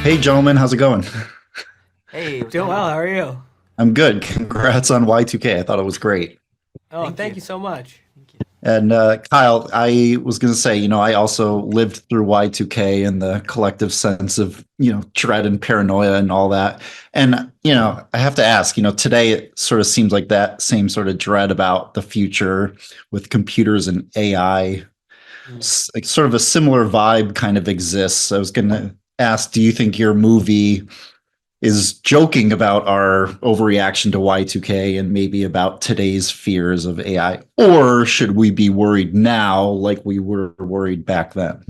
Hey, gentlemen, how's it going? Hey, what's Doing going well. on? How are you? I'm good. Congrats on Y2K. I thought it was great. Oh, Thank thank you. you so much. Thank you. And Kyle, I was going to say, I also lived through Y2K and the collective sense of, dread and paranoia and all that. And, I have to ask, today it sort of seems like that same sort of dread about the future with computers and AI, Mm. like sort of a similar vibe kind of exists. I was going to ask, do you think your movie is joking about our overreaction to Y2K and maybe about today's fears of AI? Or should we be worried now like we were worried back then?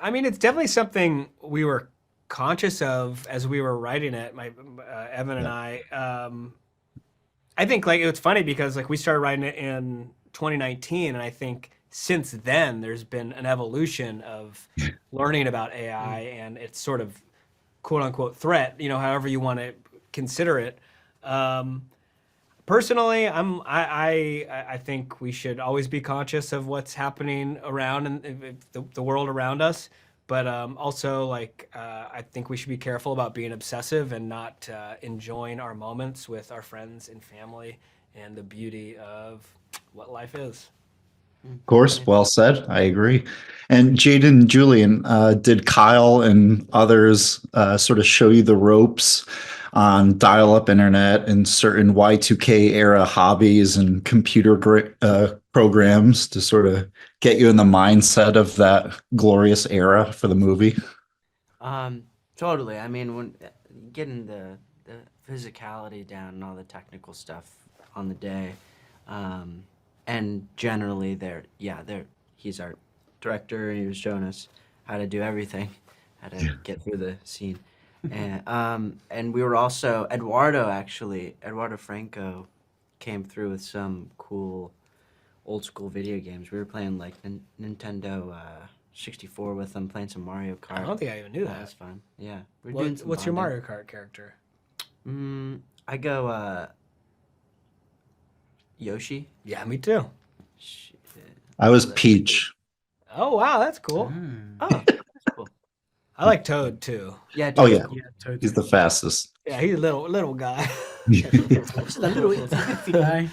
I mean, it's definitely something we were conscious of as we were writing it. My Evan and Yeah. I. I think like it's funny because like we started writing it in 2019, and I think since then there's been an evolution of learning about AI Mm. and its sort of quote unquote threat. However you want to consider it. Um, Personally, I think we should always be conscious of what's happening around and the world around us. But also, like, I think we should be careful about being obsessive and not enjoying our moments with our friends and family and the beauty of what life is. Mm. Of course, Yeah. well said. I agree. And Jaeden and Julian, did Kyle and others sort of show you the ropes on dial-up internet and certain Y2K era hobbies and computer programs to sort of get you in the mindset of that glorious era for the movie? Um, totally. I mean, when getting the physicality down and all the technical stuff on the day, um, and generally he's our director and he was showing us how to do everything, how to get through the scene. And we were also Eduardo Franco came through with some cool old school video games. We were playing like Nintendo 64 with them, playing some Mario I Kart. don't think I even knew That was that. fun. Yeah, we're doing What some what's your bonding. Mario Kart character? I go Yoshi. Yeah, me too. Sh- I What was was that? Peach. Oh wow, that's cool. Oh, that's cool. I like Toad too. Yeah, Oh Toad's yeah, cool. Yeah, Toad's he's the cool. fastest. Yeah, he's a little guy. Just a little itsy bitsy guy.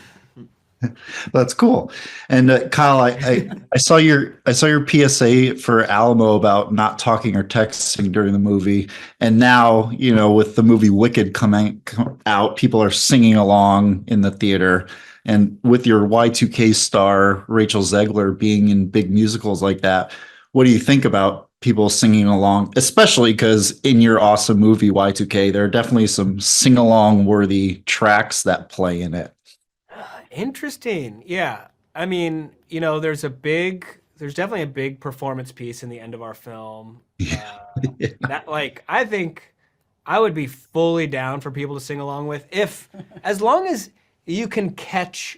That's cool. And Kyle, I saw your PSA for Alamo about not talking or texting during the movie, and now with the movie Wicked coming out, people are singing along in the theater, and with your Y2K star Rachel Zegler being in big musicals like that, what do you think about people singing along? Especially because in your awesome movie Y2K, there are definitely some sing along worthy tracks that play in it. Interesting. Yeah. I mean, there's definitely a big performance piece in the end of our film. That like I think I would be fully down for people to sing along with if as long as you can catch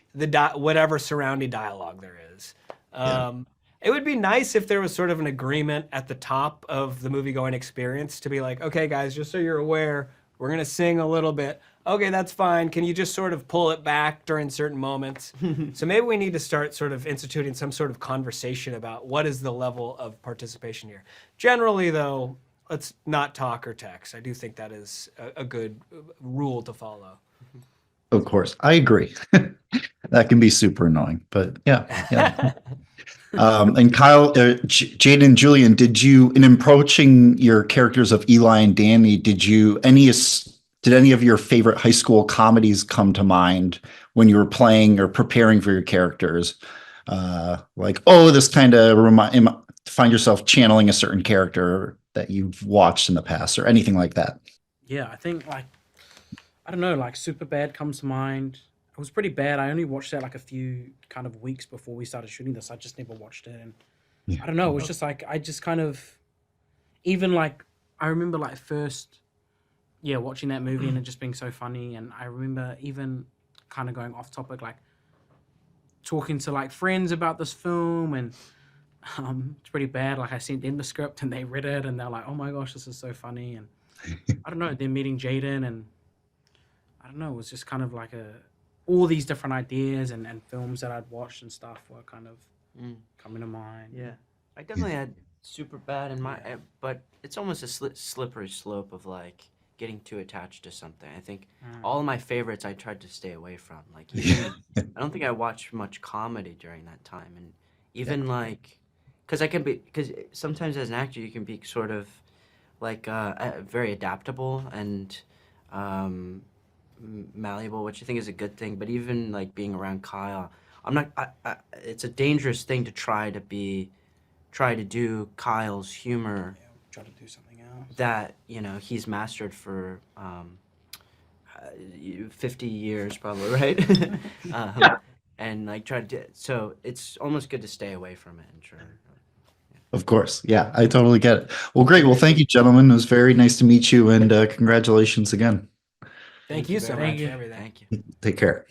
whatever surrounding dialogue there is. Yeah. Um, it would be nice if there was sort of an agreement at the top of the movie going experience to be like, okay, guys, just so you're aware, we're gonna sing a little bit. Okay, that's fine. Can you just sort of pull it back during certain moments? So maybe we need to start sort of instituting some sort of conversation about what is the level of participation here. Generally, though, let's not talk or text. I do think that is a good rule to follow. Of course, I agree. That can be super annoying, but yeah, yeah. And Kyle, Jade and Julian, in approaching your characters of Eli and Danny, did any of your favorite high school comedies come to mind when you were playing or preparing for your characters? Like, oh, this kind of find yourself channeling a certain character that you've watched in the past, or anything like that. Yeah, I think like I don't know, like Super Bad comes to mind. It was pretty bad. I only watched that like a few kind of weeks before we started shooting this. I just never watched it, and Yeah. I don't know. It was just like I just kind of even like I remember like first yeah watching that movie and it just being so funny, and I remember even kind of going off topic like talking to like friends about this film and it's pretty bad. Like I sent them the script and they read it and they're like, "Oh my gosh, this is so funny." And I don't know. Then meeting Jaden and I don't know. It was just kind of like a all these different ideas and films that I'd watched and stuff were kind of Mm. coming to mind. Yeah, I definitely had super bad in my, but it's almost a slippery slope of like getting too attached to something. I think all of my favorites I tried to stay away from. Like even, I don't think I watched much comedy during that time, and even like, because sometimes as an actor you can be sort of like very adaptable and malleable, which I think is a good thing. But even like being around Kyle, I'm not. It's a dangerous thing to try to do Kyle's humor Try to do something else. that he's mastered for 50 years probably, right? And like try to. So it's almost good to stay away from it and try. Of course. Yeah, I totally get it. Well, great. Well, thank you, gentlemen. It was very nice to meet you, and congratulations again. Thank you so very much much. for everything. Thank you. Take care.